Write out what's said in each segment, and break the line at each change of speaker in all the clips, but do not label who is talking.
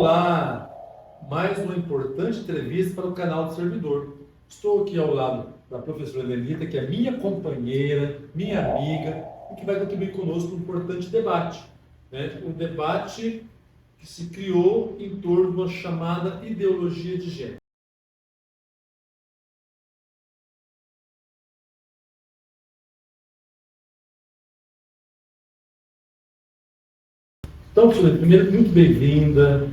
Olá! Mais uma importante entrevista para o canal do servidor. Estou aqui ao lado da professora Lenita, que é minha companheira, minha amiga, e que vai contribuir conosco num importante debate. Um debate que se criou em torno de uma chamada ideologia de gênero. Então, professora, primeiro, muito bem-vinda,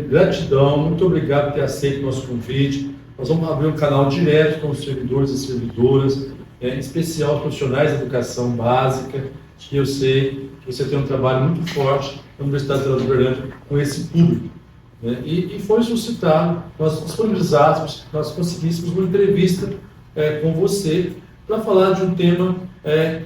gratidão, muito obrigado por ter aceito o nosso convite. Nós vamos abrir um canal direto com os servidores e servidoras, em especial os profissionais da educação básica, que eu sei que você tem um trabalho muito forte na Universidade Federal de Uberlândia com esse público. E foi suscitado, nós disponibilizássemos, nós conseguíssemos uma entrevista com você para falar de um tema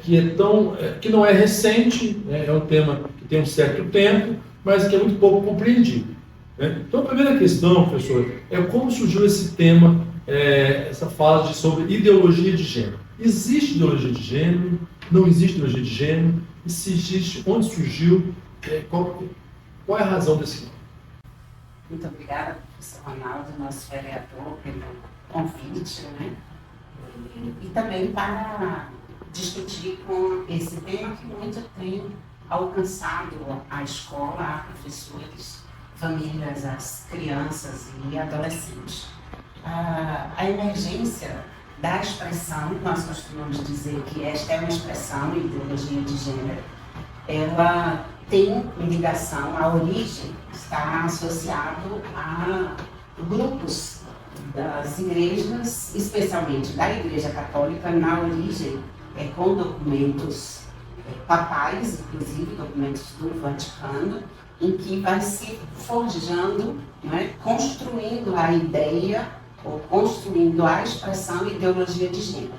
que não é recente, é um tema que tem um certo tempo, mas que é muito pouco compreendido. Então, a primeira questão, professor, é como surgiu esse tema, essa fala sobre ideologia de gênero. Existe ideologia de gênero? Não existe ideologia de gênero? E se existe, onde surgiu? Qual é a razão desse nome?
Muito obrigada, professor Ronaldo, nosso vereador, pelo convite, e também para discutir com esse tema que muito tem alcançado a escola, a professores, famílias, as crianças e adolescentes. A emergência da expressão, nós costumamos dizer que esta é uma expressão, ideologia de gênero, ela tem ligação, a origem está associado a grupos das igrejas, especialmente da Igreja Católica, na origem com documentos papais, inclusive documentos do Vaticano, em que vai se forjando, construindo a ideia ou construindo a expressão ideologia de gênero.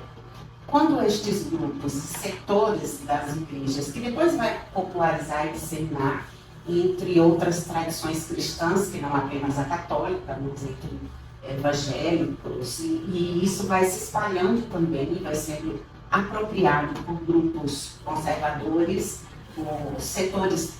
Quando estes grupos, setores das igrejas, que depois vai popularizar e disseminar entre outras tradições cristãs, que não apenas a católica, mas entre evangélicos, e isso vai se espalhando também, vai sendo apropriado por grupos conservadores, por setores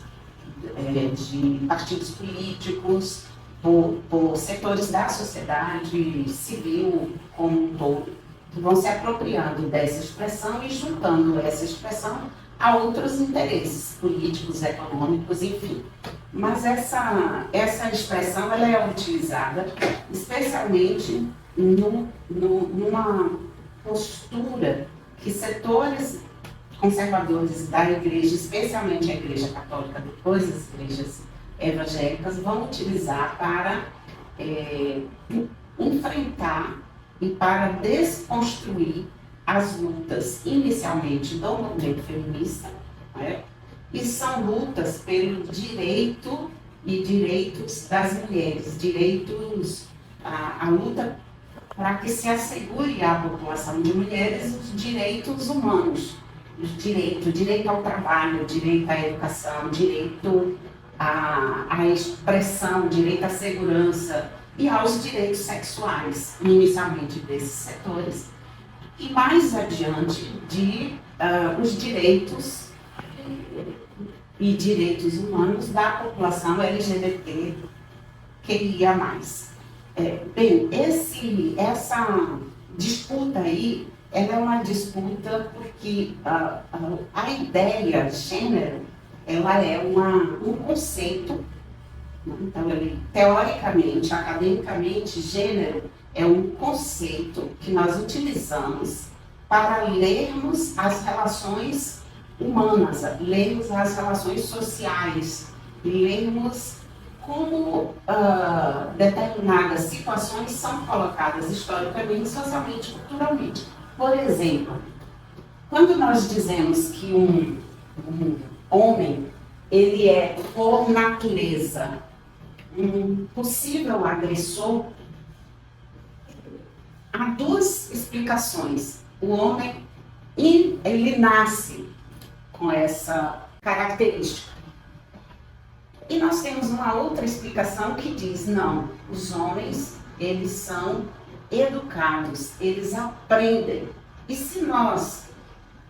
de partidos políticos, por setores da sociedade civil como um todo, que vão se apropriando dessa expressão e juntando essa expressão a outros interesses políticos, econômicos, enfim. Mas essa expressão ela é utilizada especialmente numa postura que setores conservadores da igreja, especialmente a igreja católica, depois as igrejas evangélicas, vão utilizar para enfrentar e para desconstruir as lutas, inicialmente do movimento feminista, e são lutas pelo direito e direitos das mulheres, a luta para que se assegure à população de mulheres os direitos humanos, o direito ao trabalho, o direito à educação, o direito à expressão, o direito à segurança e aos direitos sexuais, inicialmente desses setores, e mais adiante os direitos e direitos humanos da população LGBT QIA+. Bem, essa disputa aí, ela é uma disputa porque a ideia gênero, ela é um conceito, então, teoricamente, academicamente, gênero é um conceito que nós utilizamos para lermos as relações humanas, lermos as relações sociais, lermos como determinadas situações são colocadas historicamente, socialmente, culturalmente. Por exemplo, quando nós dizemos que um homem ele é, por natureza, um possível agressor, há duas explicações. O homem, ele nasce com essa característica. E nós temos uma outra explicação que diz, não, os homens, eles são educados, eles aprendem. E se nós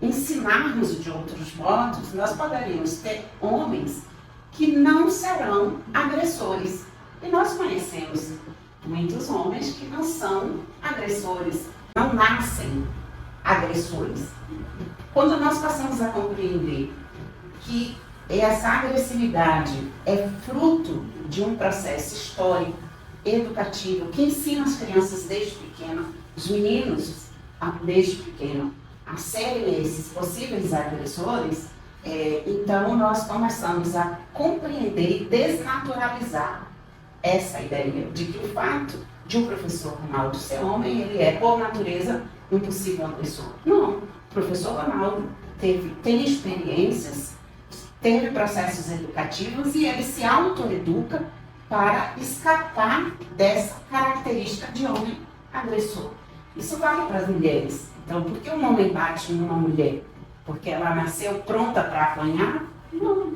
ensinarmos de outros modos, nós poderíamos ter homens que não serão agressores. E nós conhecemos muitos homens que não são agressores, não nascem agressores. Quando nós passamos a compreender que essa agressividade é fruto de um processo histórico, educativo, que ensina as crianças desde pequeno, os meninos desde pequeno, a serem esses possíveis agressores, então nós começamos a compreender e desnaturalizar essa ideia de que o fato de um professor Ronaldo ser homem, ele é, por natureza, um possível agressor. Não, o professor Ronaldo tem experiências, teve processos educativos e ele se autoeduca para escapar dessa característica de homem agressor. Isso vale para as mulheres. Então, por que um homem bate numa mulher? Porque ela nasceu pronta para apanhar? Não.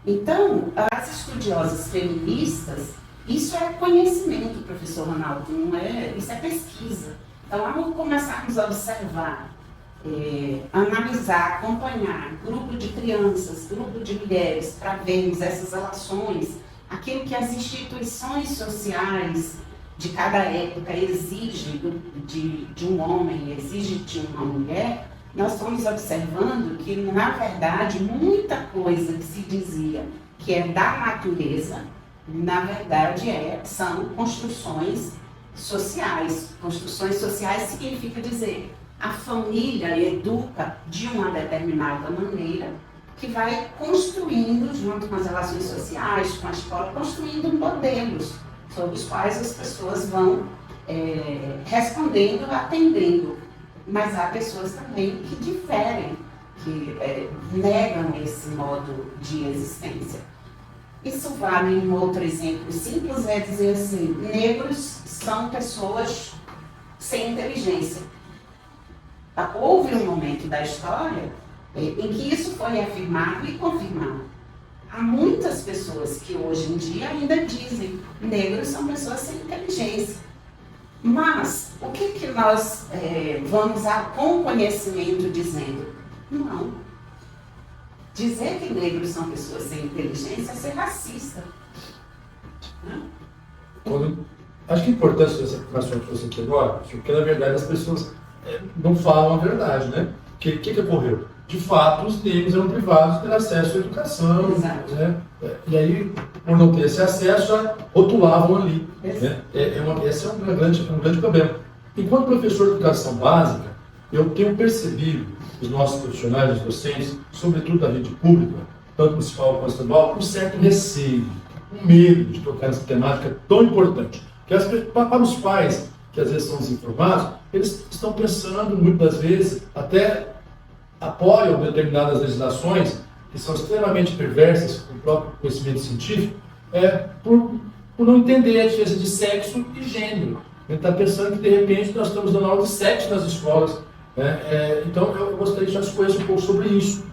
Então, as estudiosas feministas, isso é conhecimento, professor Ronaldo, não é, isso é pesquisa. Então, ao começarmos a observar, analisar, acompanhar grupo de crianças, grupo de mulheres, para vermos essas relações, aquilo que as instituições sociais de cada época exigem de um homem, exige de uma mulher, nós estamos observando que, na verdade, muita coisa que se dizia que é da natureza, na verdade são construções sociais. Construções sociais significa dizer a família educa de uma determinada maneira que vai construindo, junto com as relações sociais, com a escola, construindo modelos sobre os quais as pessoas vão respondendo, atendendo. Mas há pessoas também que diferem, que negam esse modo de existência. Isso vale, um outro exemplo simples, é dizer assim, negros são pessoas sem inteligência. Houve um momento da história em que isso foi afirmado e confirmado. Há muitas pessoas que hoje em dia ainda dizem negros são pessoas sem inteligência. Mas o que nós vamos com conhecimento dizendo? Não. Dizer que negros são pessoas sem inteligência é ser racista.
Acho que é importante essa informação que você tem agora, porque na verdade as pessoas não falam a verdade, né? O que ocorreu? De fato, os negros eram privados de ter acesso à educação, né? E aí, por não ter esse acesso, já rotulavam ali. Né? Esse é um grande problema. Enquanto professor de educação básica, eu tenho percebido os nossos profissionais, os docentes, sobretudo da rede pública, tanto municipal quanto estadual, um certo receio, um medo de tocar nessa temática tão importante. Porque para os pais, que às vezes são desinformados, eles estão pensando, muitas vezes, até apoiam determinadas legislações que são extremamente perversas com o próprio conhecimento científico, por não entender a diferença de sexo e gênero. Ele está pensando que, de repente, nós estamos dando aula de sexo nas escolas. Então, eu gostaria de conhecer um pouco sobre isso.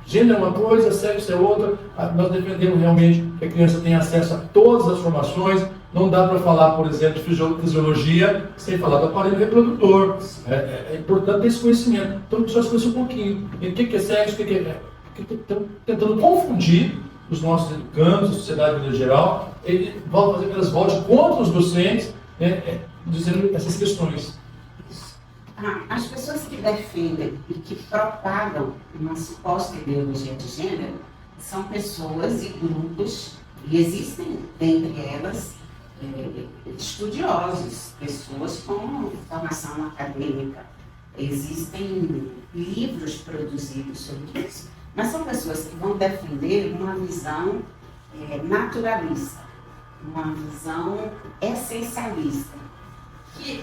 Gênero é uma coisa, sexo é outra. Nós defendemos realmente que a criança tenha acesso a todas as formações. Não dá para falar, por exemplo, de fisiologia sem falar do aparelho reprodutor. É importante ter esse conhecimento. Então, precisa conhecer um pouquinho. O que é sexo, o que é... Estão tentando confundir os nossos educandos, a sociedade em geral, e vão fazer que elas voltem contra os docentes, dizendo essas questões.
As pessoas que defendem e que propagam uma suposta ideologia de gênero são pessoas e grupos, e existem dentre elas estudiosos, pessoas com formação acadêmica. Existem livros produzidos sobre isso, mas são pessoas que vão defender uma visão naturalista, uma visão essencialista.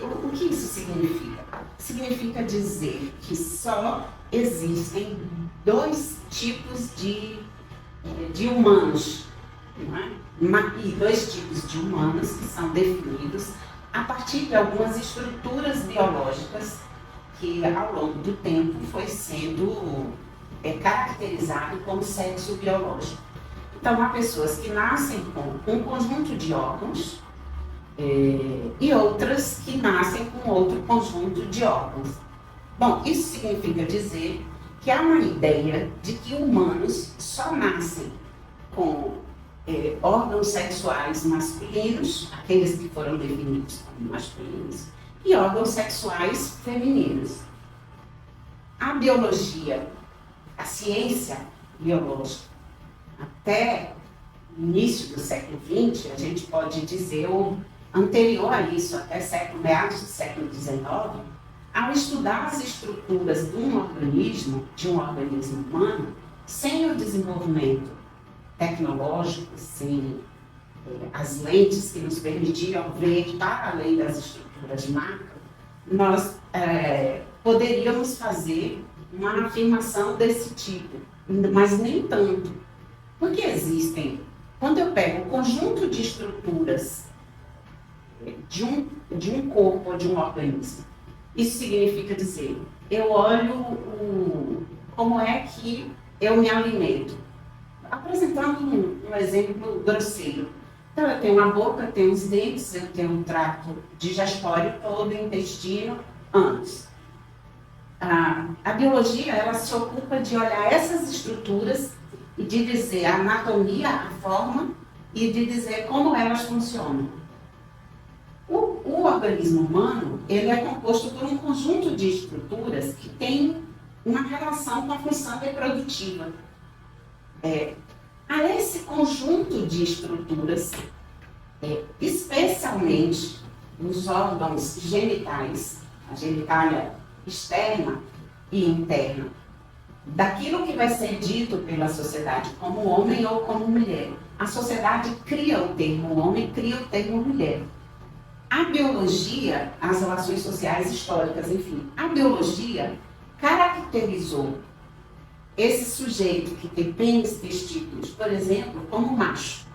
O que isso significa? Significa dizer que só existem dois tipos de humanos, não é? E dois tipos de humanos que são definidos a partir de algumas estruturas biológicas que, ao longo do tempo, foi sendo caracterizado como sexo biológico. Então, há pessoas que nascem com um conjunto de órgãos e outras que nascem com outro conjunto de órgãos. Bom, isso significa dizer que há uma ideia de que humanos só nascem com órgãos sexuais masculinos, aqueles que foram definidos como masculinos, e órgãos sexuais femininos. A biologia, a ciência biológica, até o início do século XX, a gente pode dizer, ou anterior a isso, até meados do século XIX, ao estudar as estruturas de um organismo humano, sem o desenvolvimento tecnológico, sem as lentes que nos permitiam ver para além das estruturas macro, nós poderíamos fazer uma afirmação desse tipo, mas nem tanto. Porque existem, quando eu pego um conjunto de estruturas de um corpo ou de um organismo, isso significa dizer, eu olho como é que eu me alimento. Apresentando um exemplo grosseiro. Então, eu tenho uma boca, tenho os dentes, eu tenho um trato digestório todo, intestino, ânus. A biologia, ela se ocupa de olhar essas estruturas e de dizer a anatomia, a forma, e de dizer como elas funcionam. O organismo humano, ele é composto por um conjunto de estruturas que tem uma relação com a função reprodutiva. A esse conjunto de estruturas, especialmente os órgãos genitais, a genitália externa e interna, daquilo que vai ser dito pela sociedade como homem ou como mulher. A sociedade cria o termo homem, cria o termo mulher. A biologia, as relações sociais históricas, enfim, a biologia caracterizou esse sujeito que tem pênis, testículos, por exemplo, como macho.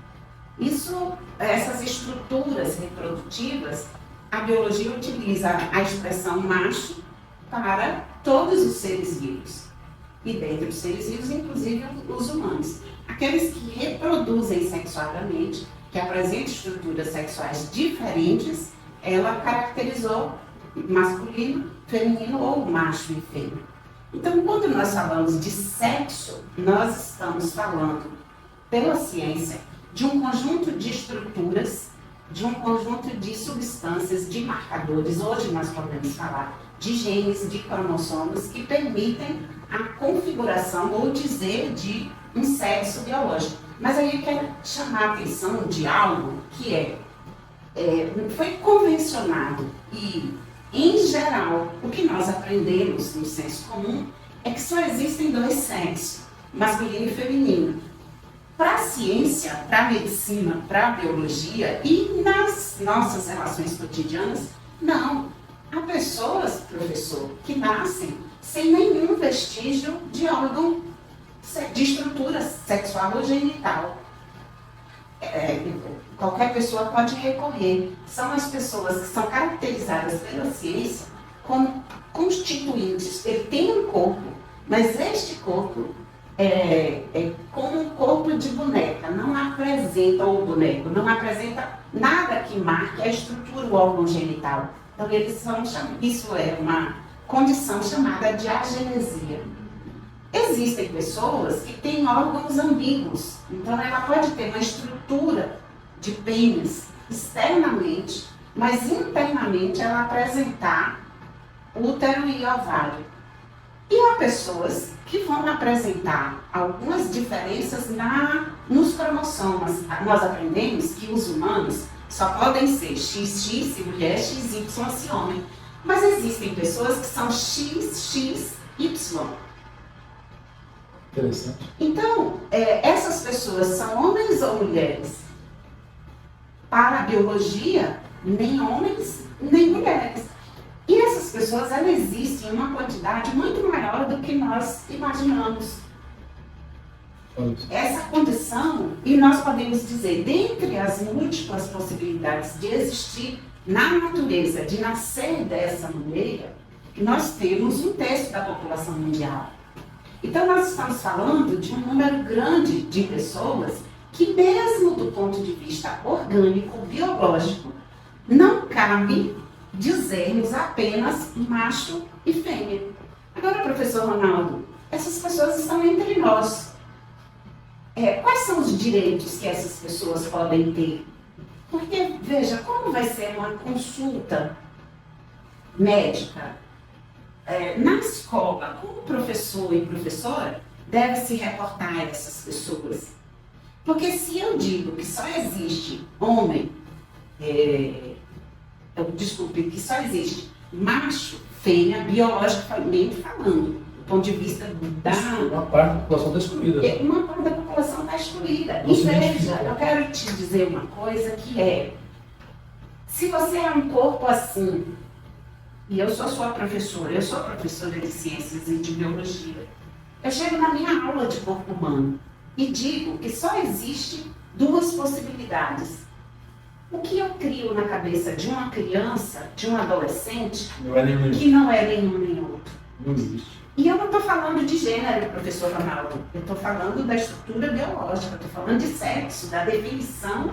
Essas estruturas reprodutivas, a biologia utiliza a expressão macho para todos os seres vivos. E dentre os seres vivos, inclusive os humanos. Aqueles que reproduzem sexualmente, que apresentam estruturas sexuais diferentes, ela caracterizou masculino, feminino ou macho e fêmea. Então, quando nós falamos de sexo, nós estamos falando, pela ciência, de um conjunto de estruturas, de um conjunto de substâncias, de marcadores, hoje nós podemos falar de genes, de cromossomos, que permitem a configuração ou dizer de um sexo biológico. Mas aí eu quero chamar a atenção de algo que foi convencionado e, em geral, o que nós aprendemos no senso comum é que só existem dois sexos, masculino e feminino. Para a ciência, para a medicina, para a biologia e nas nossas relações cotidianas, não. Há pessoas, professor, que nascem sem nenhum vestígio de órgão, de estrutura sexual ou genital. Qualquer pessoa pode recorrer. São as pessoas que são caracterizadas pela ciência como constituintes. Ele tem um corpo, mas este corpo é como um corpo de boneca, não apresenta o boneco, não apresenta nada que marque a estrutura do órgão genital. Então, isso é uma condição chamada de agenesia. Existem pessoas que têm órgãos ambíguos, então ela pode ter uma estrutura de pênis externamente, mas internamente ela apresentar útero e ovário. E há pessoas que vão apresentar algumas diferenças nos cromossomos. Nós aprendemos que os humanos só podem ser XX se mulher, XY se homem. Mas existem pessoas que são XXY.
Interessante.
Então, essas pessoas são homens ou mulheres? Para a biologia, nem homens, nem mulheres. E essas pessoas, elas existem em uma quantidade muito maior do que nós imaginamos. Essa condição, e nós podemos dizer, dentre as múltiplas possibilidades de existir na natureza, de nascer dessa maneira, nós temos 1/3 da população mundial. Então, nós estamos falando de um número grande de pessoas que, mesmo do ponto de vista orgânico, biológico, não cabe dizermos apenas macho e fêmea. Agora, professor Ronaldo, essas pessoas estão entre nós. Quais são os direitos que essas pessoas podem ter? Porque, veja, como vai ser uma consulta médica na escola, como professor e professora deve se reportar a essas pessoas? Porque se eu digo que só existe homem, desculpe, que só existe macho, fêmea, biologicamente falando, do ponto de vista da...
Uma parte da população está excluída.
Uma parte da população está excluída. E veja, eu quero te dizer uma coisa que se você é um corpo assim, e eu sou sua professora, eu sou professora de ciências e de biologia, eu chego na minha aula de corpo humano e digo que só existe duas possibilidades. O que eu crio na cabeça de uma criança, de um adolescente, que não é nenhum nem outro.
Não existe.
E eu não estou falando de gênero, professor Ronaldo. Eu estou falando da estrutura biológica, estou falando de sexo, da definição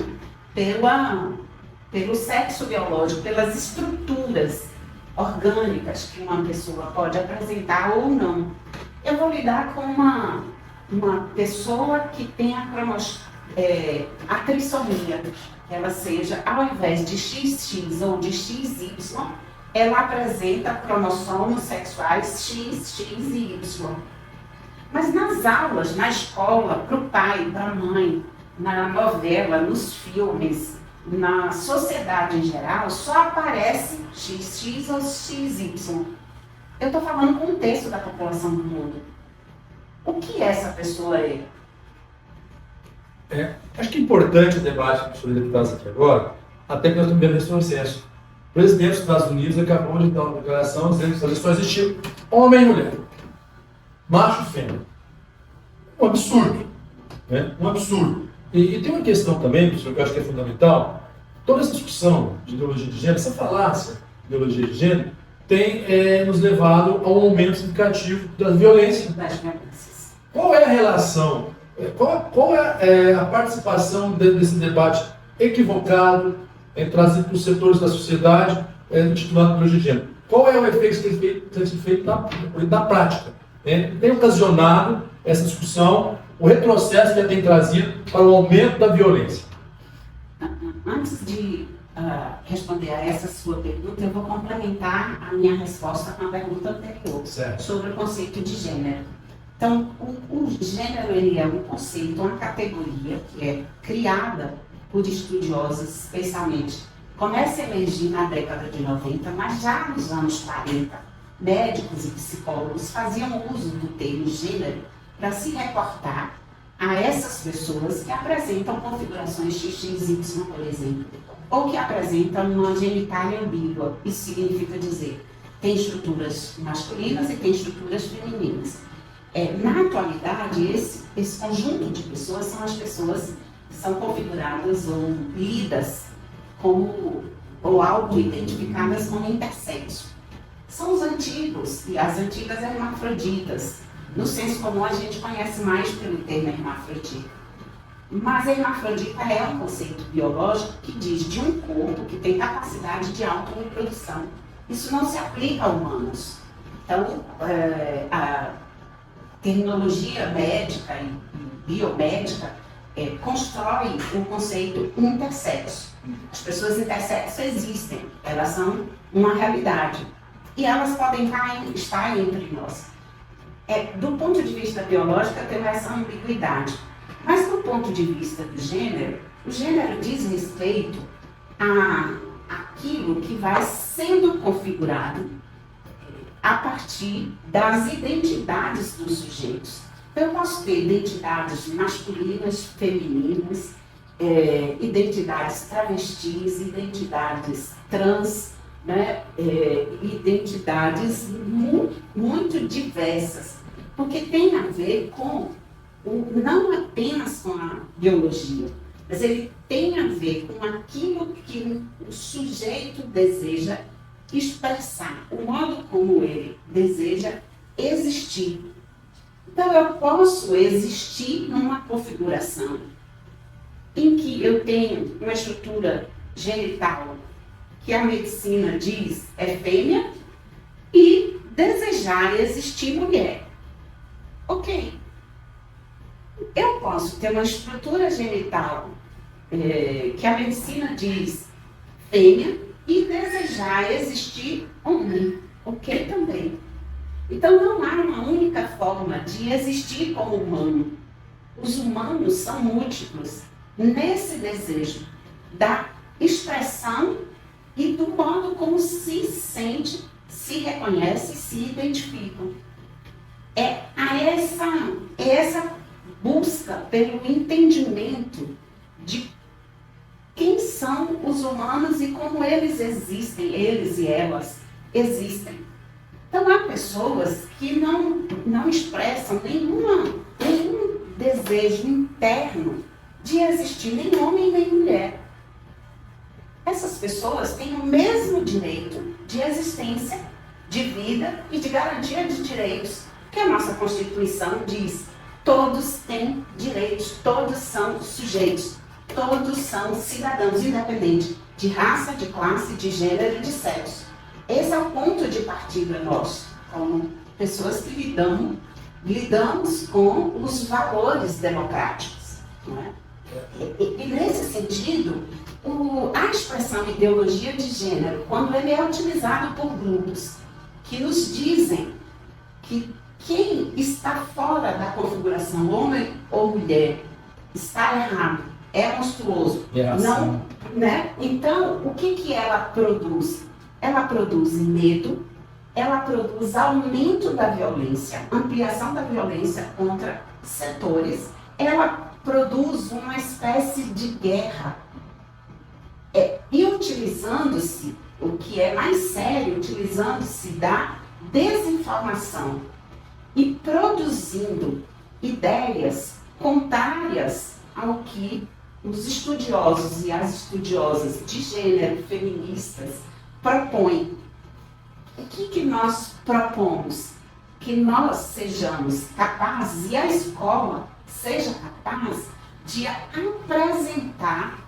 pelo sexo biológico, pelas estruturas orgânicas que uma pessoa pode apresentar ou não. Eu vou lidar com uma pessoa que tem a trissomia, que ela seja, ao invés de XX ou de XY, ela apresenta cromossomos sexuais X, X e Y. Mas nas aulas, na escola, para o pai, para a mãe, na novela, nos filmes, na sociedade em geral, só aparece XX ou XY. Eu estou falando com um terço da população do mundo. O que essa pessoa é?
Acho que é importante o debate que o senhor deputado aqui agora, até que nós estamos vendo esse processo. O presidente dos Estados Unidos acabou de dar uma declaração dizendo que só existe homem e mulher, macho e fêmea. Um absurdo. Né? Um absurdo. E tem uma questão também, professor, que eu acho que é fundamental. Toda essa discussão de ideologia de gênero, essa falácia de ideologia de gênero, tem nos levado a um aumento significativo da violência. Qual é a relação? Qual é a participação desse debate equivocado, trazido para os setores da sociedade, intitulado ideologia de gênero? Qual é o efeito que tem sido feito na prática? Tem ocasionado essa discussão, o retrocesso que tem trazido para o aumento da violência?
Antes de responder a essa sua pergunta, eu vou complementar a minha resposta com a pergunta anterior,
certo,
sobre o conceito de gênero. Então, o gênero ele é um conceito, uma categoria que é criada por estudiosos, especialmente, começa a emergir na década de 90, mas já nos anos 40, médicos e psicólogos faziam uso do termo gênero para se reportar a essas pessoas que apresentam configurações XXY, por exemplo, ou que apresentam uma genitália ambígua. Isso significa dizer, tem estruturas masculinas e tem estruturas femininas. Na atualidade, esse conjunto de pessoas são as pessoas que são configuradas ou lidas como, ou auto-identificadas como intersexo. São os antigos, e as antigas hermafroditas. No senso comum, a gente conhece mais pelo termo hermafrodita. Mas a hermafrodita é um conceito biológico que diz de um corpo que tem capacidade de autorreprodução. Isso não se aplica a humanos. Então, a terminologia médica e biomédica constrói o conceito intersexo. As pessoas intersexo existem, elas são uma realidade. E elas podem estar entre nós. Do ponto de vista biológico, tem essa ambiguidade. Mas do ponto de vista do gênero, o gênero diz respeito àquilo que vai sendo configurado a partir das identidades dos sujeitos. Então, eu posso ter identidades masculinas, femininas, identidades travestis, identidades trans, né? Identidades muito diversas, porque tem a ver com, não apenas com a biologia, mas ele tem a ver com aquilo que o sujeito deseja expressar, o modo como ele deseja existir. Então, eu posso existir numa configuração em que eu tenho uma estrutura genital que a medicina diz é fêmea e desejar existir mulher. Ok. Eu posso ter uma estrutura genital que a medicina diz fêmea e desejar existir homem, ok também. Então não há uma única forma de existir como humano. Os humanos são múltiplos nesse desejo da expressão e do modo como se sente, se reconhece, se identificam. É essa busca pelo entendimento de quem são os humanos e como eles existem, eles e elas existem. Então há pessoas que não expressam nenhum desejo interno de existir nem homem nem mulher. Essas pessoas têm o mesmo direito de existência, de vida e de garantia de direitos que a nossa Constituição diz. Todos têm direitos, todos são sujeitos, todos são cidadãos, independente de raça, de classe, de gênero e de sexo. Esse é o ponto de partida nosso, como pessoas que lidamos com os valores democráticos. Não é? E nesse sentido, a expressão ideologia de gênero, quando ele é utilizado por grupos que nos dizem que quem está fora da configuração homem ou mulher está errado, é monstruoso. Não, né? Então, o que ela produz? Ela produz medo, ela produz aumento da violência, ampliação da violência contra setores, ela produz uma espécie de guerra. E utilizando-se, o que é mais sério, utilizando-se da desinformação e produzindo ideias contrárias ao que os estudiosos e as estudiosas de gênero feministas propõem. O que nós propomos? Que nós sejamos capazes, e a escola seja capaz de apresentar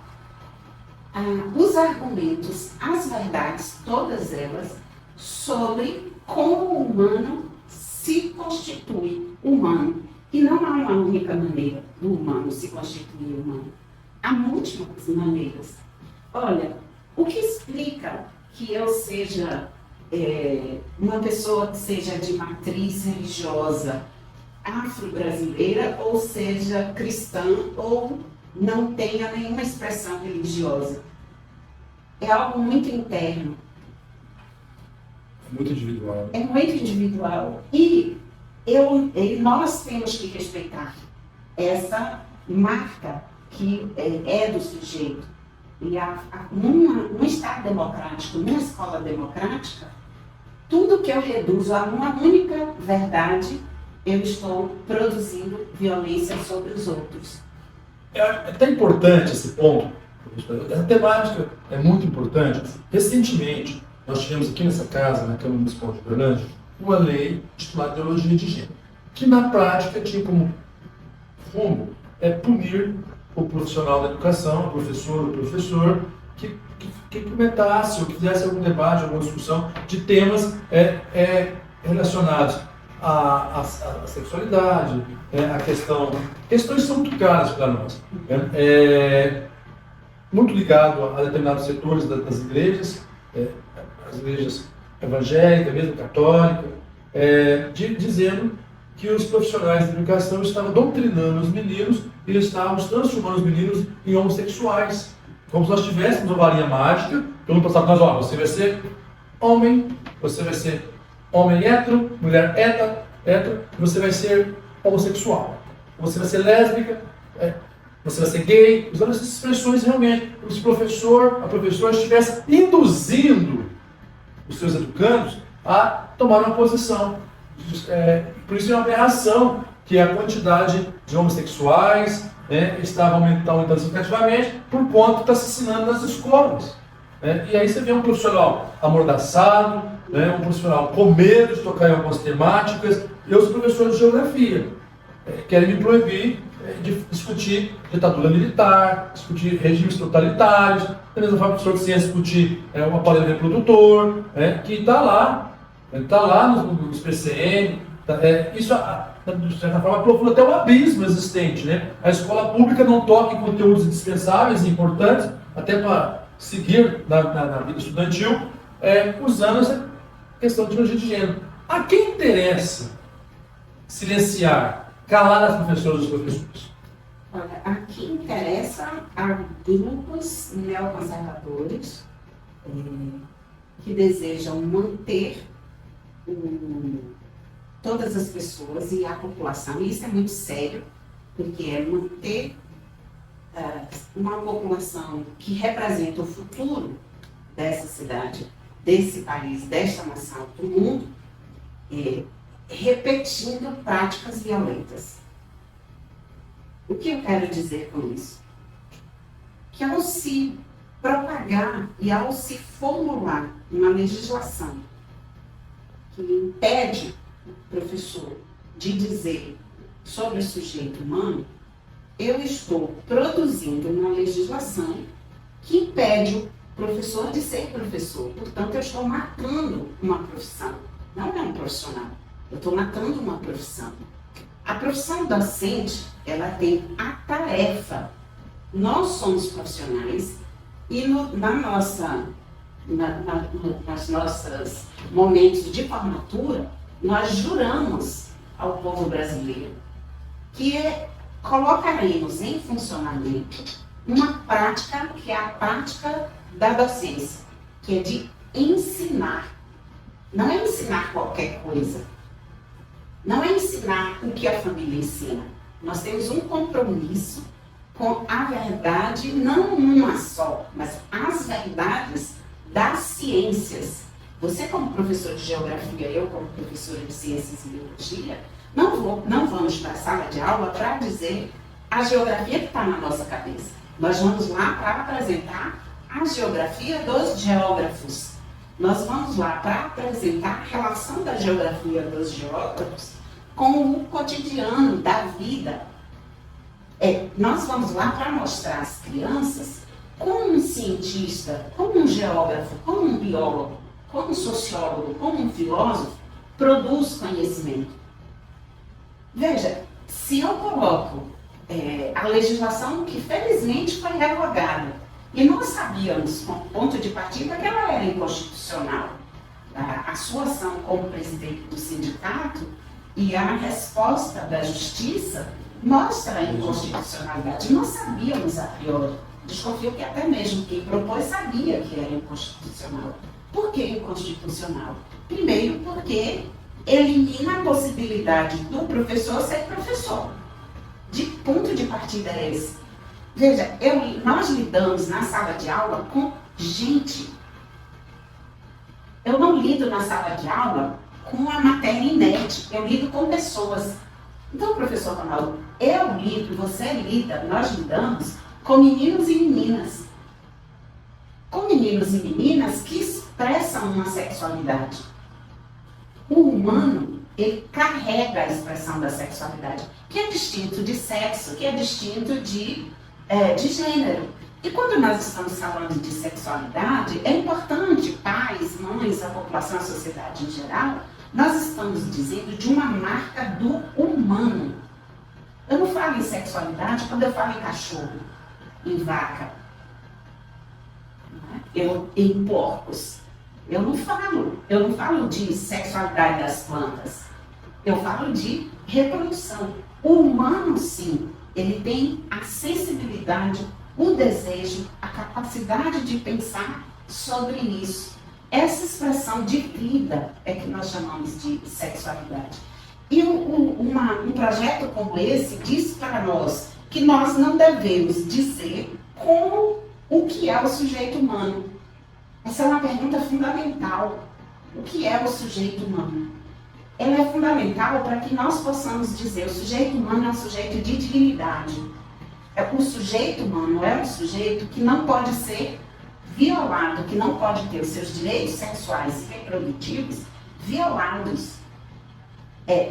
os argumentos, as verdades, todas elas, sobre como o humano se constitui humano. E não há uma única maneira do humano se constituir humano. Há múltiplas maneiras. Olha, o que explica que eu seja uma pessoa que seja de matriz religiosa afro-brasileira, ou seja cristã, ou não tenha nenhuma expressão religiosa? É algo muito interno.
É muito individual.
É muito individual. E nós temos que respeitar essa marca que é do sujeito. E num Estado democrático, numa escola democrática, tudo que eu reduzo a uma única verdade, eu estou produzindo violência sobre os outros.
É até importante esse ponto. A temática é muito importante. Recentemente, nós tivemos aqui nessa casa, na Câmara Municipal de Uberlândia, uma lei chamada Ideologia de Gênero, que na prática tinha como rumo punir o profissional da educação, o professor que comentasse ou que fizesse algum debate, alguma discussão de temas relacionados à sexualidade, questões que são muito caras para nós. Muito ligado a determinados setores das igrejas, as igrejas evangélicas, mesmo católicas, dizendo que os profissionais da educação estavam doutrinando os meninos e estavam transformando os meninos em homossexuais. Como se nós tivéssemos uma varinha mágica, pelo passado nós, você vai ser homem hétero, mulher hétero, você vai ser homossexual, você vai ser lésbica, você vai ser gay, usando essas expressões realmente, como se a professora estivesse induzindo os seus educandos a tomar uma posição. Por isso é uma aberração que a quantidade de homossexuais estava aumentando significativamente por conta que está se ensinando nas escolas. E aí você vê um profissional amordaçado, um profissional com medo de tocar em algumas temáticas, e os professores de geografia querem me proibir de discutir ditadura militar, discutir regimes totalitários, da mesma forma que o professor de ciência discutir o aparelho reprodutor, que está lá nos PCN, Isso, de certa forma, aprofunda até o abismo existente, né? A escola pública não toca em conteúdos indispensáveis e importantes, até para seguir na vida estudantil, usando essa questão de ideologia de gênero. A quem interessa silenciar, calar as professoras e os professores?
Olha, aqui interessa a grupos neoconservadores que desejam manter todas as pessoas e a população, e isso é muito sério, porque é manter uma população que representa o futuro dessa cidade, desse país, desta nação, do mundo, repetindo práticas violentas. O que eu quero dizer com isso? Que ao se propagar e ao se formular uma legislação que impede o professor de dizer sobre o sujeito humano, eu estou produzindo uma legislação que impede o professor de ser professor. Portanto, eu estou matando uma profissão. Não é um profissional. Eu estou matando uma profissão. A profissão docente, ela tem a tarefa. Nós somos profissionais e nos nossos momentos de formatura, nós juramos ao povo brasileiro que colocaremos em funcionamento uma prática que é a prática da docência, que é de ensinar. Não é ensinar qualquer coisa. Não é ensinar o que a família ensina. Nós temos um compromisso com a verdade, não uma só, mas as verdades das ciências. Você, como professor de geografia, eu, como professora de ciências e biologia, não vamos para a sala de aula para dizer a geografia que está na nossa cabeça. Nós vamos lá para apresentar a geografia dos geógrafos. Nós vamos lá para apresentar a relação da geografia dos geógrafos com o cotidiano da vida. Nós vamos lá para mostrar às crianças como um cientista, como um geógrafo, como um biólogo, como um sociólogo, como um filósofo produz conhecimento. Veja, se eu coloco a legislação que felizmente foi revogada, e nós sabíamos, com ponto de partida, que ela era inconstitucional. A sua ação como presidente do sindicato e a resposta da justiça mostra a inconstitucionalidade. Nós sabíamos a priori. Desconfio que até mesmo quem propôs sabia que era inconstitucional. Por que inconstitucional? Primeiro, porque elimina a possibilidade do professor ser professor. De ponto de partida é esse. Veja, nós lidamos na sala de aula com gente. Eu não lido na sala de aula com a matéria inerte, eu lido com pessoas. Então, professor Ronaldo, eu lido, você lida, nós lidamos com meninos e meninas. Com meninos e meninas que expressam uma sexualidade. O humano, ele carrega a expressão da sexualidade, que é distinto de sexo, que é distinto de gênero. E quando nós estamos falando de sexualidade, é importante, pais, mães, a população, a sociedade em geral, nós estamos dizendo de uma marca do humano. Eu não falo em sexualidade quando eu falo em cachorro, em vaca, em porcos. Eu não falo de sexualidade das plantas. Eu falo de reprodução. O humano, sim, ele tem a sensibilidade, o desejo, a capacidade de pensar sobre isso. Essa expressão de vida é que nós chamamos de sexualidade. E um projeto como esse diz para nós que nós não devemos dizer o que é o sujeito humano. Essa é uma pergunta fundamental. O que é o sujeito humano? Ela é fundamental para que nós possamos dizer o sujeito humano é um sujeito de dignidade. O sujeito humano é um sujeito que não pode ser violado, que não pode ter os seus direitos sexuais e reprodutivos violados.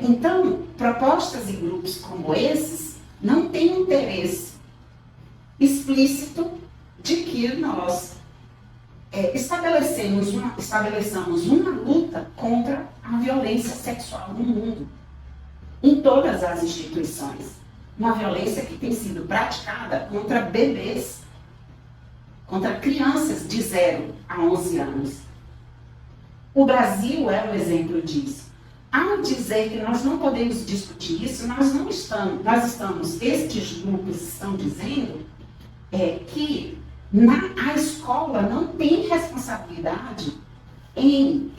Então, propostas e grupos como esses não têm interesse explícito de que nós estabeleçamos uma luta contra a violência sexual no mundo. em todas as instituições. Uma violência que tem sido praticada contra bebês, contra crianças de 0 a 11 anos. O Brasil é um exemplo disso. Ao dizer que nós não podemos discutir isso, estes grupos estão dizendo que a escola não tem responsabilidade em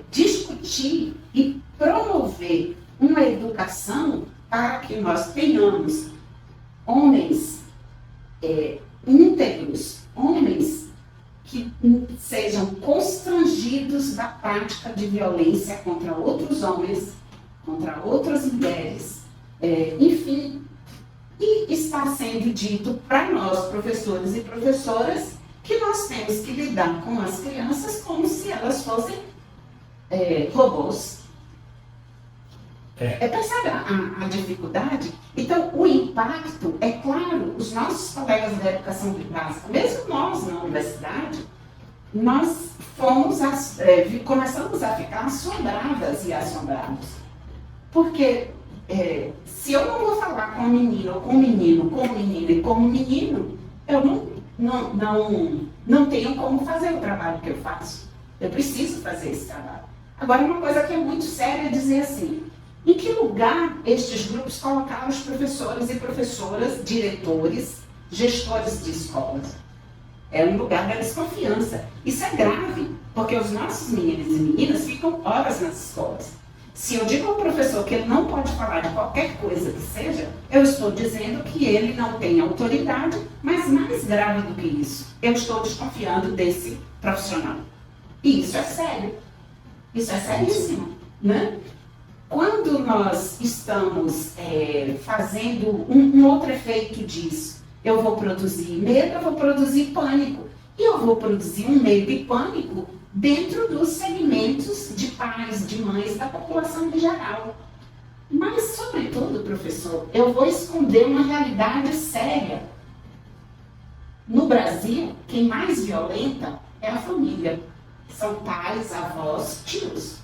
discutir e promover uma educação para que nós tenhamos homens íntegros, homens que sejam constrangidos da prática de violência contra outros homens, contra outras mulheres, enfim. E está sendo dito para nós, professores e professoras, que nós temos que lidar com as crianças como se elas fossem robôs. Percebe a dificuldade? Então, o impacto, é claro, os nossos colegas da educação básica, mesmo nós na universidade, nós começamos a ficar assombradas e assombrados. Porque se eu não vou falar com a menina, ou com o menino, com o menino e com o menino, eu não tenho como fazer o trabalho que eu faço. Eu preciso fazer esse trabalho. Agora, uma coisa que é muito séria é dizer assim, em que lugar estes grupos colocaram os professores e professoras, diretores, gestores de escolas? É um lugar da desconfiança. Isso é grave, porque os nossos meninos e meninas ficam horas nas escolas. Se eu digo ao professor que ele não pode falar de qualquer coisa que seja, eu estou dizendo que ele não tem autoridade, mas mais grave do que isso, eu estou desconfiando desse profissional. E isso é sério. Isso é seríssimo, né? Quando nós estamos fazendo um outro efeito disso, eu vou produzir medo, eu vou produzir pânico. E eu vou produzir um medo e pânico dentro dos segmentos de pais, de mães, da população em geral. Mas, sobretudo, professor, eu vou esconder uma realidade séria. No Brasil, quem mais violenta é a família. São pais, avós, tios.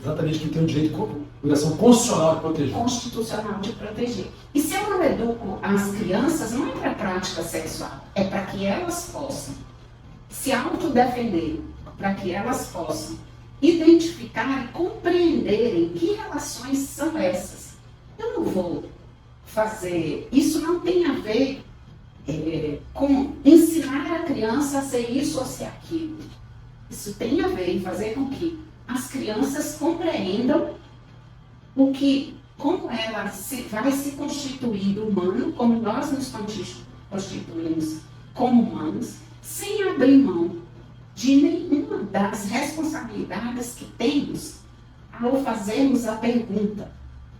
Exatamente, que tem o direito, obrigação constitucional de proteger.
Constitucional de proteger. E se eu não educo as crianças, não é para a prática sexual, é para que elas possam se autodefender, para que elas possam identificar e compreenderem que relações são essas. Eu não vou fazer, isso não tem a ver com ensinar a criança a ser isso ou ser aquilo. Isso tem a ver em fazer com que as crianças compreendam como ela vai se constituir humano, como nós nos constituímos como humanos, sem abrir mão de nenhuma das responsabilidades que temos ao fazermos a pergunta: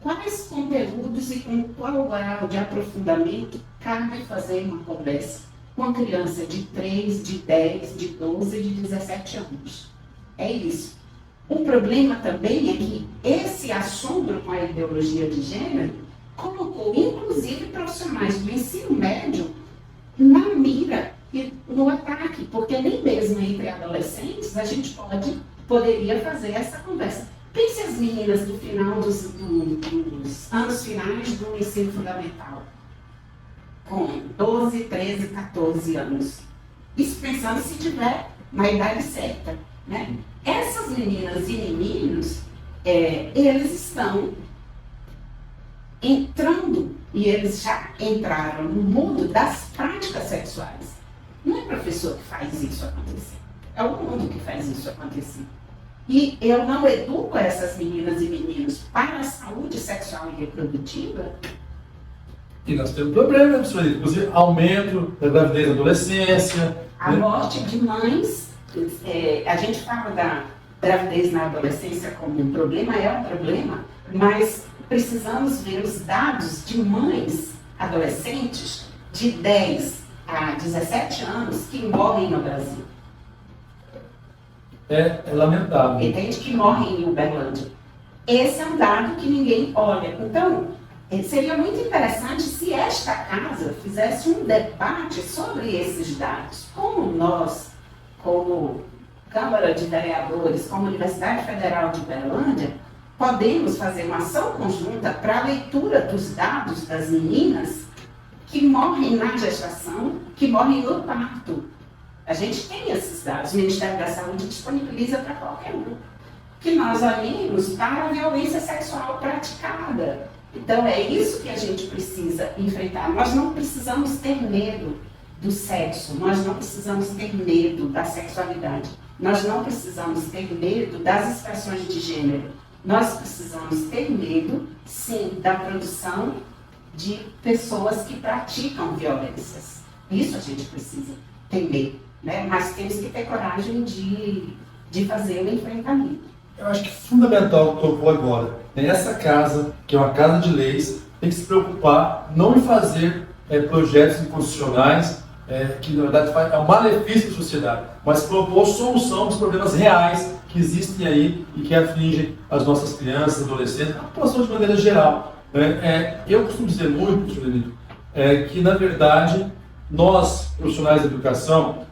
quais conteúdos e com qual grau de aprofundamento cabe fazer uma conversa com uma criança de 3, de 10, de 12, de 17 anos? É isso. O problema também é que esse assombro com a ideologia de gênero colocou, inclusive, profissionais do ensino médio na mira e no ataque, porque nem mesmo entre adolescentes a gente poderia fazer essa conversa. Pense as meninas do final dos anos finais do ensino fundamental, com 12, 13, 14 anos. Isso pensando se tiver na idade certa, né? Essas meninas e meninos, eles estão entrando, e eles já entraram no mundo das práticas sexuais. Não é o professor que faz isso acontecer, é o mundo que faz isso acontecer. E eu não educo essas meninas e meninos para a saúde sexual e reprodutiva.
E nós temos problema, professor, inclusive aumento da gravidez na adolescência.
A morte de mães. A gente fala da gravidez na adolescência como um problema, é um problema, mas precisamos ver os dados de mães adolescentes de 10 a 17 anos que morrem no Brasil.
É lamentável.
Entende? Que morrem em Uberlândia. Esse é um dado que ninguém olha. Então, seria muito interessante se esta casa fizesse um debate sobre esses dados. Como nós, como Câmara de Vereadores, como Universidade Federal de Uberlândia, podemos fazer uma ação conjunta para a leitura dos dados das meninas que morrem na gestação, que morrem no parto. A gente tem esses dados, o Ministério da Saúde disponibiliza para qualquer um. Que nós olhemos para a violência sexual praticada. Então, é isso que a gente precisa enfrentar. Nós não precisamos ter medo do sexo, nós não precisamos ter medo da sexualidade, nós não precisamos ter medo das expressões de gênero. Nós precisamos ter medo, sim, da produção de pessoas que praticam violências. Isso a gente precisa ter medo, né? Mas temos que ter coragem de fazer o enfrentamento.
Eu acho que fundamental o que tocou agora. Essa casa, que é uma casa de leis, tem que se preocupar não em fazer projetos inconstitucionais, que na verdade é um malefício da sociedade, mas propor solução dos problemas reais que existem aí e que afligem as nossas crianças, adolescentes, a população de maneira geral. Eu costumo dizer muito, professor Lenito, que na verdade nós, profissionais da educação,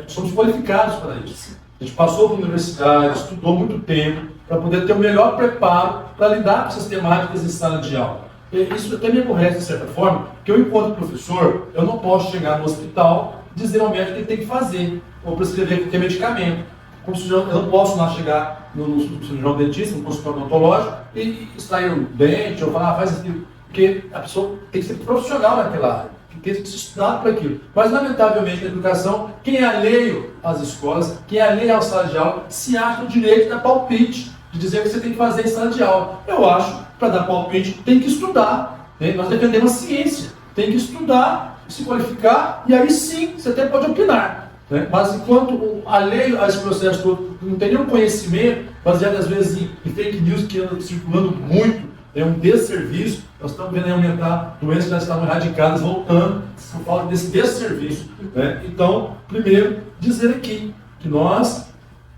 somos qualificados para isso. A gente passou pela universidade, estudou muito tempo para poder ter o melhor preparo para lidar com essas temáticas em sala de aula. Isso até me aborrece, de certa forma, que eu, enquanto professor, eu não posso chegar no hospital e dizer ao médico o que ele tem que fazer, ou prescrever qualquer medicamento. Eu não posso lá chegar no cirurgião dentista, no consultório odontológico, e extrair um dente, ou falar, faz aquilo. Porque a pessoa tem que ser profissional naquela área, tem que ser estudado para aquilo. Mas, lamentavelmente, na educação, quem é alheio às escolas, quem é alheio à sala de aula, se acha o direito da palpite, de dizer o que você tem que fazer em sala de aula. Eu acho, para dar palpite, tem que estudar. Né? Nós defendemos a ciência. Tem que estudar, se qualificar, e aí sim, você até pode opinar. Né? Mas enquanto alheio a esse processo todo, não tem nenhum conhecimento, baseado às vezes em fake news que andam circulando muito, é um desserviço. Nós estamos vendo aumentar doenças que já estavam erradicadas, voltando, por falta desse desserviço. Né? Então, primeiro, dizer aqui que nós,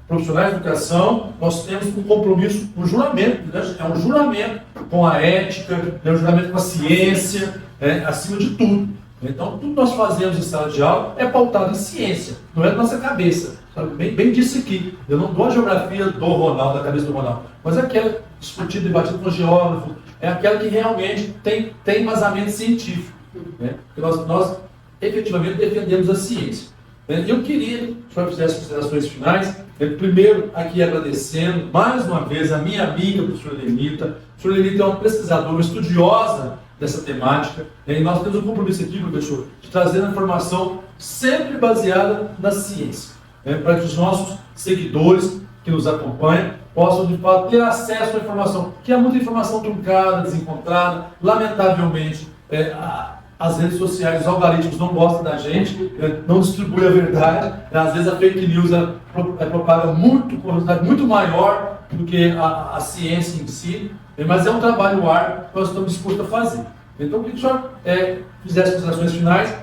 profissionais de educação, nós temos um compromisso, um juramento, né? É um juramento com a ética, é um juramento com a ciência, acima de tudo. Então, tudo que nós fazemos em sala de aula é pautado em ciência, não é da nossa cabeça. Bem disse aqui, eu não dou a geografia do Ronaldo, da cabeça do Ronaldo, mas aquela discutida, debatida com geógrafo, é aquela que realmente tem embasamento científico. Né? Nós efetivamente defendemos a ciência. Eu queria que o senhor fizesse considerações finais, primeiro aqui agradecendo mais uma vez a minha amiga, professora Lenita. A professora Lenita é uma pesquisadora, uma estudiosa dessa temática, e nós temos um compromisso aqui, professor, de trazer a informação sempre baseada na ciência, para que os nossos seguidores que nos acompanham possam, de fato, ter acesso à informação, que há muita informação truncada, desencontrada, lamentavelmente, as redes sociais, os algoritmos não gostam da gente, não distribuem a verdade, às vezes a fake news propaga com velocidade muito maior do que a ciência em si, mas é um trabalho árduo que nós estamos dispostos a fazer. Então, eu queria que o senhor fizesse considerações finais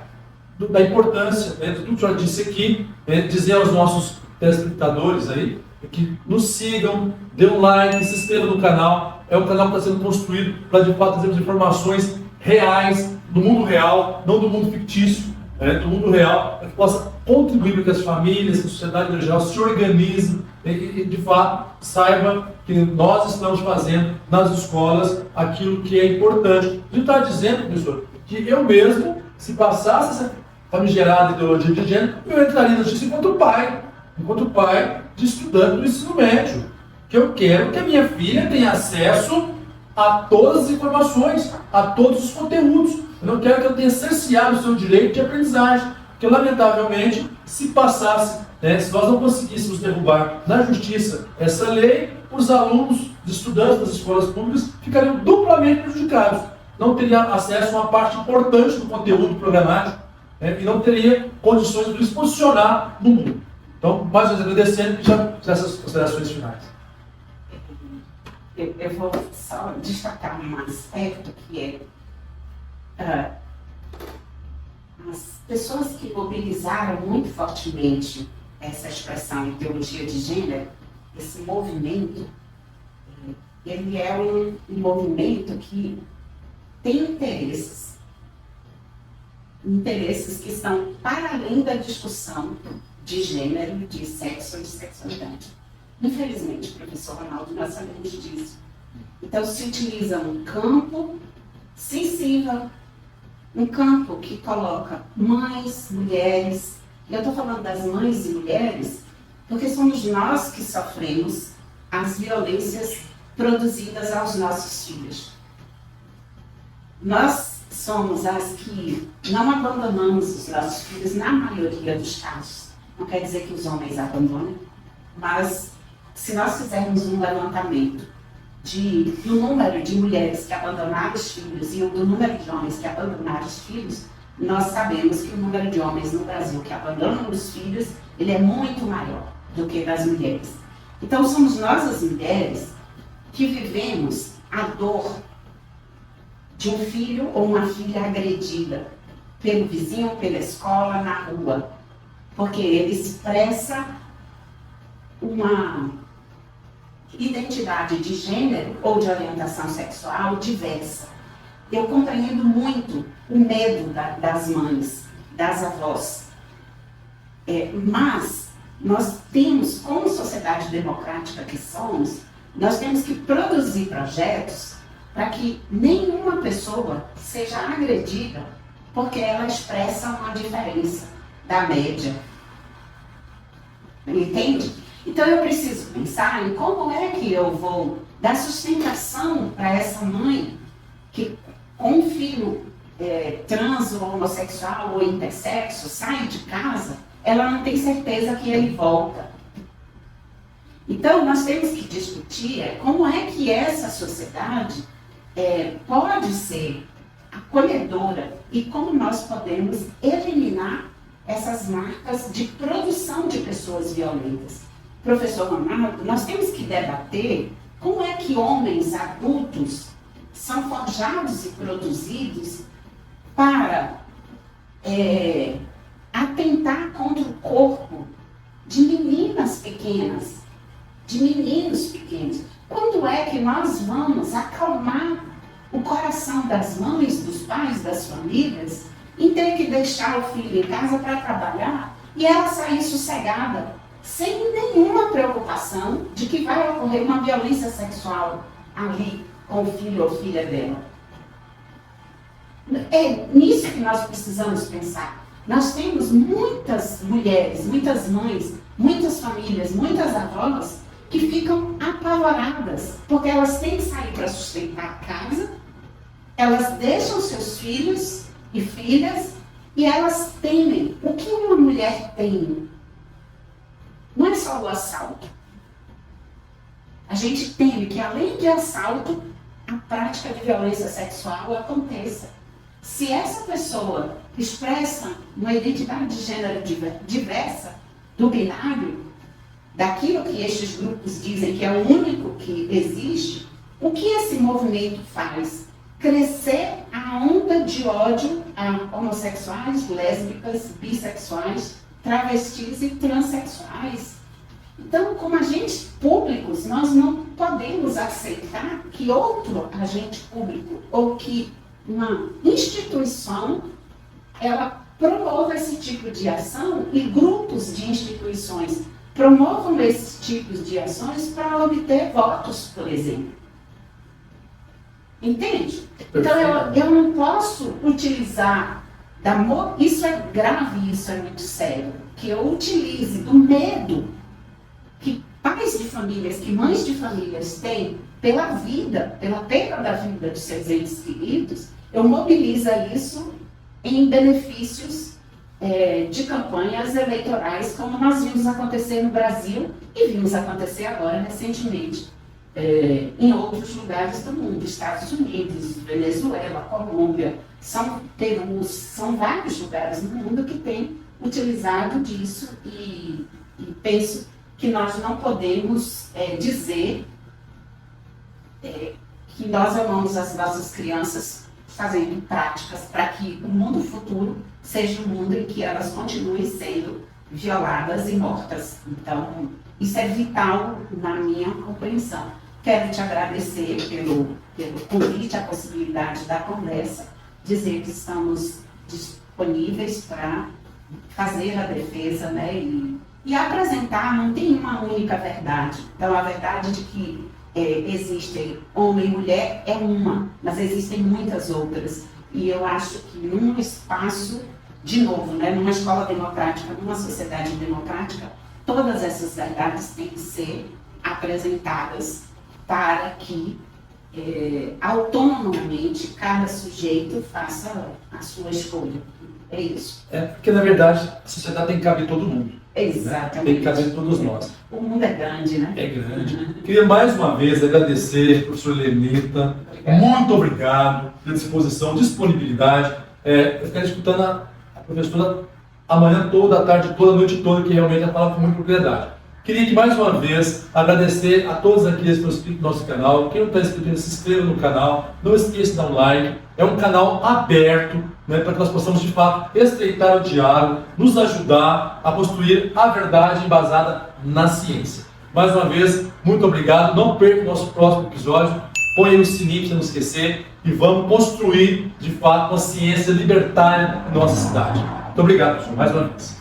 da importância, de tudo que o senhor disse aqui, dizer aos nossos telespectadores aí, que nos sigam, dê um like, se inscreva no canal. É um canal que está sendo construído para, de fato, trazermos informações reais, do mundo real, não do mundo fictício, do mundo real, para que possa contribuir para que as famílias, que a sociedade em geral se organize e, de fato, saiba que nós estamos fazendo nas escolas aquilo que é importante. A gente está dizendo, professor, que eu mesmo, se passasse essa famigerada ideologia de gênero, eu entraria na justiça enquanto pai de estudante do ensino médio. Que eu quero que a minha filha tenha acesso a todas as informações, a todos os conteúdos. Eu não quero que ela tenha cerceado o seu direito de aprendizagem. Porque, lamentavelmente, se passasse, se nós não conseguíssemos derrubar na justiça essa lei, os alunos, os estudantes das escolas públicas ficariam duplamente prejudicados. Não teriam acesso a uma parte importante do conteúdo programático e não teria condições de se posicionar no mundo. Então, mais uma vez agradecendo e já essas considerações finais.
Eu vou só destacar um aspecto que as pessoas que mobilizaram muito fortemente essa expressão ideologia de gênero, esse movimento, ele é um movimento que tem interesses que estão para além da discussão de gênero, de sexo e sexualidade. Infelizmente, professor Ronaldo, nós sabemos disso. Então, se utiliza um campo sensível, um campo que coloca mães, mulheres, e eu estou falando das mães e mulheres, porque somos nós que sofremos as violências produzidas aos nossos filhos. Nós somos as que não abandonamos os nossos filhos na maioria dos casos. Não quer dizer que os homens abandonem, mas se nós fizermos um levantamento do número de mulheres que abandonaram os filhos e do número de homens que abandonaram os filhos, nós sabemos que o número de homens no Brasil que abandonam os filhos, ele é muito maior do que das mulheres. Então somos nós as mulheres que vivemos a dor de um filho ou uma filha agredida pelo vizinho, pela escola, na rua, porque ele expressa uma identidade de gênero ou de orientação sexual diversa. Eu compreendo muito o medo das mães, das avós, mas nós temos, como sociedade democrática que somos, nós temos que produzir projetos para que nenhuma pessoa seja agredida porque ela expressa uma diferença da média. Entende? Então eu preciso pensar em como é que eu vou dar sustentação para essa mãe que com um filho trans ou homossexual ou intersexo sai de casa, ela não tem certeza que ele volta. Então nós temos que discutir como é que essa sociedade pode ser acolhedora e como nós podemos eliminar essas marcas de produção de pessoas violentas. Professor Ronaldo, nós temos que debater como é que homens adultos são forjados e produzidos para atentar contra o corpo de meninas pequenas, de meninos pequenos. Quando é que nós vamos acalmar o coração das mães, dos pais, das famílias, em ter que deixar o filho em casa para trabalhar e ela sair sossegada, sem nenhuma preocupação de que vai ocorrer uma violência sexual ali com o filho ou filha dela? É nisso que nós precisamos pensar. Nós temos muitas mulheres, muitas mães, muitas famílias, muitas avós que ficam apavoradas, porque elas têm que sair para sustentar a casa, elas deixam seus filhos e filhas e elas temem. O que uma mulher teme? Não é só o assalto. A gente teme que, além de assalto, a prática de violência sexual aconteça. Se essa pessoa expressa uma identidade de gênero diversa, do binário, daquilo que estes grupos dizem que é o único que existe, o que esse movimento faz? Crescer a onda de ódio a homossexuais, lésbicas, bissexuais, travestis e transexuais. Então, como agentes públicos, nós não podemos aceitar que outro agente público ou que uma instituição ela promova esse tipo de ação e grupos de instituições promovam esses tipos de ações para obter votos, por exemplo. Entende? Então, eu não posso utilizar isso é grave, isso é muito sério, que eu utilize do medo que pais de famílias, que mães de famílias têm pela vida, pela perda da vida de seus entes queridos, eu mobilizo isso em benefícios de campanhas eleitorais, como nós vimos acontecer no Brasil e vimos acontecer agora recentemente em outros lugares do mundo, Estados Unidos, Venezuela, Colômbia, Peru, são vários lugares no mundo que têm utilizado disso e penso que nós não podemos dizer que nós amamos as nossas crianças fazendo práticas para que o mundo futuro seja um mundo em que elas continuem sendo violadas e mortas. Então, isso é vital na minha compreensão. Quero te agradecer pelo convite, a possibilidade da conversa, dizer que estamos disponíveis para fazer a defesa, né, e E apresentar não tem uma única verdade. Então, a verdade de que existem homem e mulher é uma, mas existem muitas outras. E eu acho que num espaço, de novo, né, numa escola democrática, numa sociedade democrática, todas essas verdades têm que ser apresentadas para que autonomamente cada sujeito faça a sua escolha. É isso.
Porque na verdade a sociedade tem que caber todo mundo.
Exatamente.
Né? Tem que caber todos nós.
O mundo é grande, né?
É grande. Queria mais uma vez agradecer, professora Lenita. Muito obrigado pela disposição, disponibilidade. Eu ficarei escutando a professora amanhã toda, a tarde toda, a noite toda, que realmente ela fala com muita propriedade. Queria que mais uma vez agradecer a todos aqueles que estão inscritos no nosso canal. Quem não está inscrito, se inscreva no canal. Não esqueça de dar um like. É um canal aberto, né, para que nós possamos de fato estreitar o diálogo, nos ajudar a construir a verdade embasada na ciência. Mais uma vez, muito obrigado. Não perca o nosso próximo episódio. Põe aí o sininho para não esquecer e vamos construir de fato uma ciência libertária em nossa cidade. Muito obrigado, professor, mais uma vez.